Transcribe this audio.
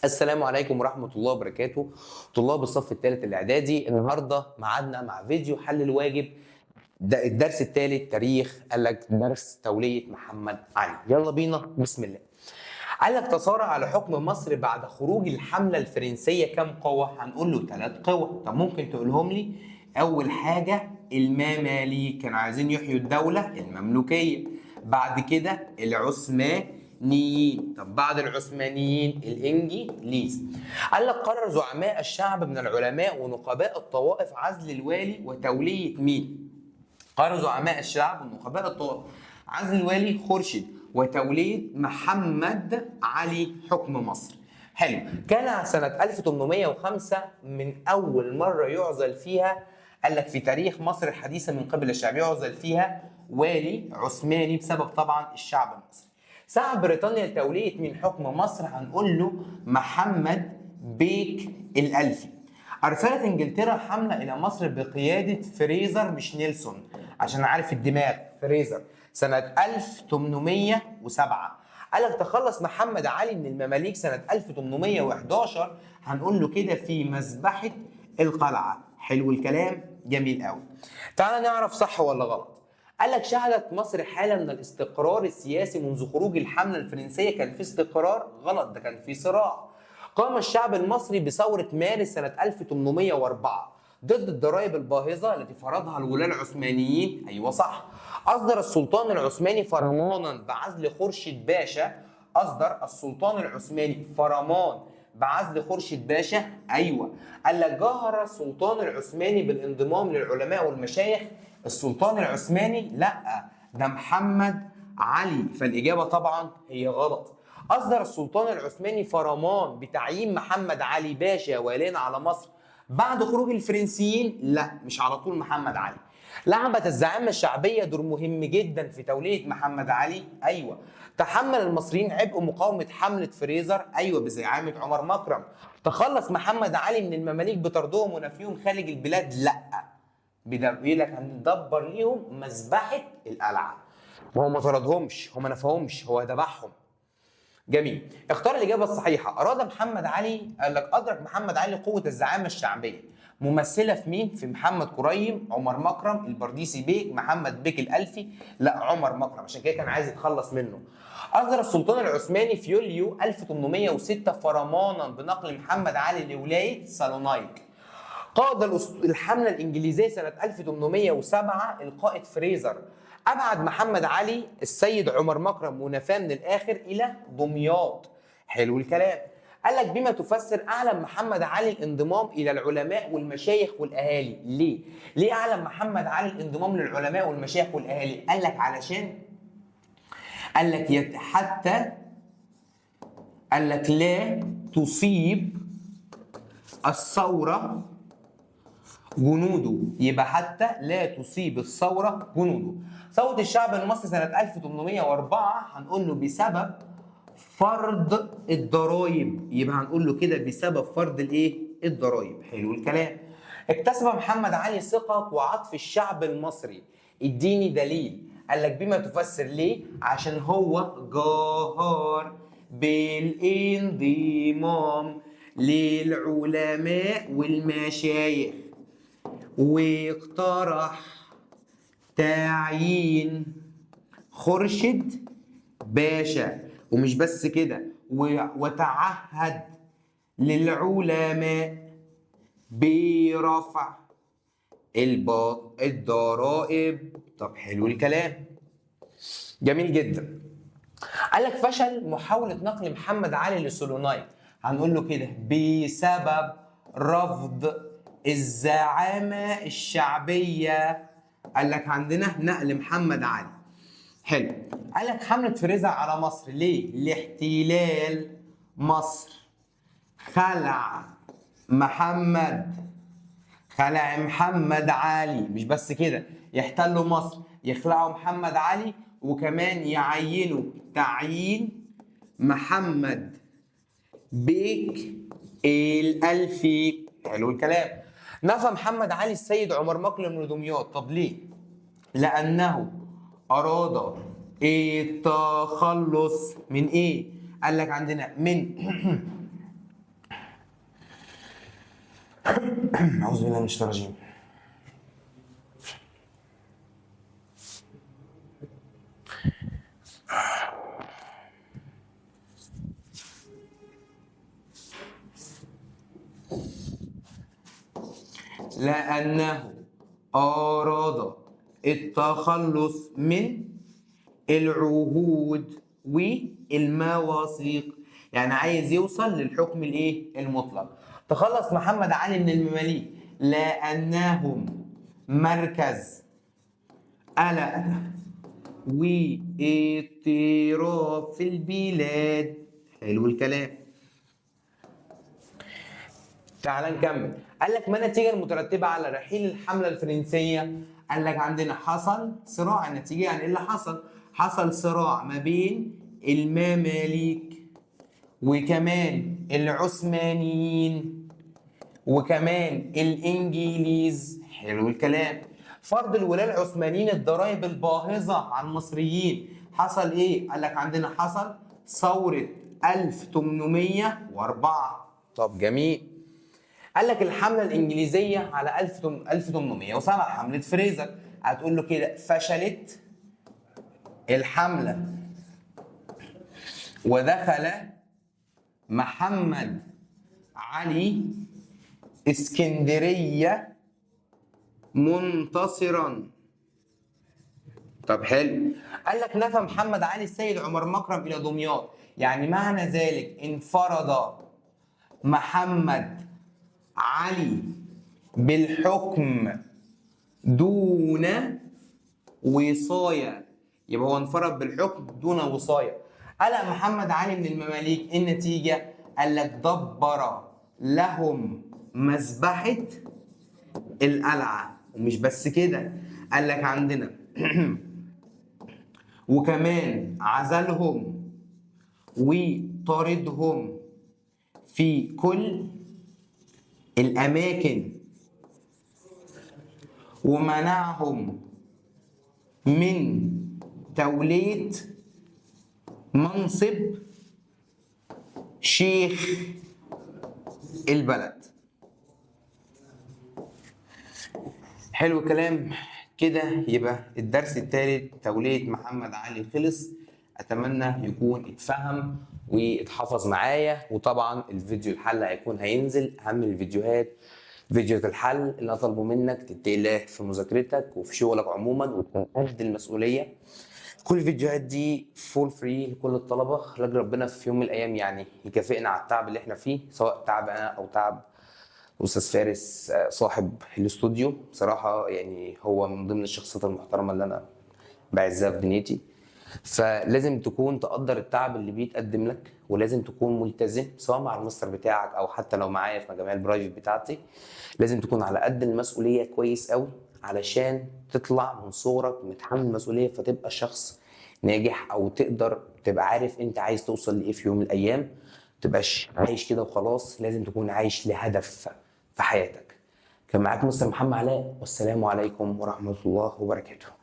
السلام عليكم ورحمة الله وبركاته. طلاب الصف الثالث الإعدادي، النهارده ميعادنا مع فيديو حل الواجب. ده الدرس الثالث تاريخ، قال لك درس تولية محمد علي. يلا بينا بسم الله. قال لك تصارع على حكم مصر بعد خروج الحملة الفرنسية كم قوة؟ هنقول له 3 قوة. طب ممكن تقولهم لي؟ أول حاجة المماليك، كانوا عايزين يحيوا الدولة المملوكية. بعد كده العثمانيين. طب بعد العثمانيين الإنجليز. قال لك قرر زعماء الشعب من العلماء ونقباء الطوائف عزل الوالي وتولية مين؟ قرر زعماء الشعب ونقباء الطوائف عزل الوالي خورشيد وتولية محمد علي حكم مصر. حلو. كان سنة 1805 من أول مرة يعزل فيها، قال لك في تاريخ مصر الحديثة من قبل الشعب يعزل فيها والي عثماني بسبب طبعا الشعب المصري. سعى بريطانيا لتولية من حكم مصر، هنقول له محمد بيك الألفي. أرسلت إنجلترا حملة إلى مصر بقيادة فريزر مش نيلسون، عشان عارف الدماغ فريزر، سنة 1807. قال لك تخلص محمد علي من المماليك سنة 1811، هنقول له كده في مذبحة القلعة. حلو الكلام، جميل قوي. تعال نعرف صح ولا غلط. قال لك شهدت مصر حالة من الاستقرار السياسي منذ خروج الحملة الفرنسية. كان في استقرار؟ غلط، ده كان في صراع. قام الشعب المصري بثورة مارس سنة 1804 ضد الضرائب الباهظة التي فرضها الولاة العثمانيين. أيوة صح. أصدر السلطان العثماني فرمانا بعزل خورشيد باشا. أصدر السلطان العثماني فرمان بعزل خورشيد باشا. أيوة. قال لك جهر السلطان العثماني بالانضمام للعلماء والمشايخ. السلطان العثماني؟ لا، ده محمد علي. فالإجابة طبعا هي غلط. أصدر السلطان العثماني فرمان بتعيين محمد علي باشا واليا على مصر بعد خروج الفرنسيين؟ لا، مش على طول محمد علي. لعبت الزعامة الشعبية دور مهم جدا في تولية محمد علي. أيوة. تحمل المصريين عبء مقاومة حملة فريزر. أيوة، بزعامة عمر مكرم. تخلص محمد علي من المماليك بطردهم ونفيهم خارج البلاد؟ لا، بيقول لك هندبر ليهم مذبحة القلعة. وهو ما طردهمش، هو ما نفاهمش، هو ذبحهم. جميل. اختار الإجابة الصحيحة. أراد محمد علي، قال لك أدرك محمد علي قوة الزعامة الشعبية، ممثلة في مين؟ في محمد كريم، عمر مكرم، البرديسي بيك، محمد بيك الألفي. لا، عمر مكرم، عشان كده كان عايز يتخلص منه. أصدر السلطان العثماني في يوليو 1806 فرمانا بنقل محمد علي لولاية سالونيك. قاد الحملة الإنجليزية سنة 1807 القائد فريزر. أبعد محمد علي السيد عمر مكرم ونفاه من الآخر إلى دمياط. حلو الكلام. قال لك بما تفسر أعلن محمد علي الانضمام إلى العلماء والمشايخ والأهالي. ليه؟ ليه أعلن محمد علي الانضمام للعلماء والمشايخ والأهالي؟ قال لك علشان، قال لك حتى، قال لك لا تصيب الثورة جنوده. يبقى حتى لا تصيب الثورة جنوده. ثورة الشعب المصري سنة 1804 هنقول له بسبب فرض الضرائب. يبقى هنقول له كده بسبب فرض الايه؟ الضرائب. حلو الكلام. اكتسب محمد علي ثقة وعطف الشعب المصري. اديني دليل. قال لك بما تفسر. ليه؟ عشان هو جاهر بالانضمام للعلماء والمشايخ، واقترح تعيين خورشيد باشا. ومش بس كده، وتعهد للعلماء برفع الضرائب. طب حلو الكلام، جميل جدا. قال لك فشل محاولة نقل محمد علي لسولونايت. هنقول له كده بسبب رفض الزعامة الشعبية. قال لك عندنا نقل محمد علي. حلو. قال لك حملة فريزر على مصر. ليه؟ لاحتلال مصر. خلع محمد علي. مش بس كده، يحتلوا مصر، يخلعوا محمد علي، وكمان يعينوا تعيين محمد بيك الألفي. حلو الكلام. نفى محمد علي السيد عمر مكرم من دمياط. طب ليه؟ لأنه أراد التخلص من إيه؟ قال لك عندنا من أعوذ بالله من الشيطان الرجيم. لأنه أراد التخلص من العهود والمواثيق، يعني عايز يوصل للحكم الايه؟ المطلق. تخلص محمد علي من المماليك لأنهم مركز قلق واضطراب في البلاد. حلو الكلام. تعال نكمل. قال لك ما النتيجة المترتبة على رحيل الحملة الفرنسية؟ قال لك عندنا حصل صراع. النتيجة يعني ايه اللي حصل؟ حصل صراع ما بين المماليك وكمان العثمانيين وكمان الانجليز. حلو الكلام. فرض الولاة العثمانيين الضرائب الباهظة على المصريين. حصل ايه؟ قال لك عندنا حصل ثورة 1804. طب جميل. قال لك الحملة الإنجليزية على 1807 حملة فريزر. هتقول له كده فشلت الحملة ودخل محمد علي اسكندرية منتصرا. طب حلو. قال لك نفى محمد علي السيد عمر مكرم إلى دمياط. يعني معنى ذلك انفرد محمد علي بالحكم دون وصاية. يبقى هو انفرد بالحكم دون وصاية. قلق محمد علي من المماليك. النتيجة قال لك دبر لهم مذبحة القلعة. ومش بس كده، قال لك عندنا وكمان عزلهم وطردهم في كل الأماكن ومنعهم من تولية منصب شيخ البلد. حلو الكلام كده. يبقى الدرس الثالث تولية محمد علي خلص. اتمنى يكون اتفهم واتحفظ معايا. وطبعا الفيديو الحل هينزل اهم الفيديوهات فيديو الحل اللي اطلبه منك تتقله في مذاكرتك وفي شغلك عموما وتكون قد المسؤوليه. كل الفيديوهات دي فول فري لكل الطلبه. لاجل ربنا في يوم من الايام يعني يكافئنا على التعب اللي احنا فيه، سواء تعب انا او تعب استاذ فارس صاحب الاستوديو. بصراحه يعني هو من ضمن الشخصيات المحترمه اللي انا بعزها في دنيتي. فلازم تكون تقدر التعب اللي بيتقدم لك، ولازم تكون ملتزم سواء مع المستر بتاعك او حتى لو معايا في مجاميع البرايفت بتاعتي. لازم تكون على قد المسؤوليه كويس قوي علشان تطلع من صغرك متحمل المسؤوليه، فتبقى شخص ناجح او تقدر تبقى عارف انت عايز توصل لايه في يوم من الايام. ما تبقاش عايش كده وخلاص، لازم تكون عايش لهدف في حياتك. كان معاك مستر محمد علاء، والسلام عليكم ورحمه الله وبركاته.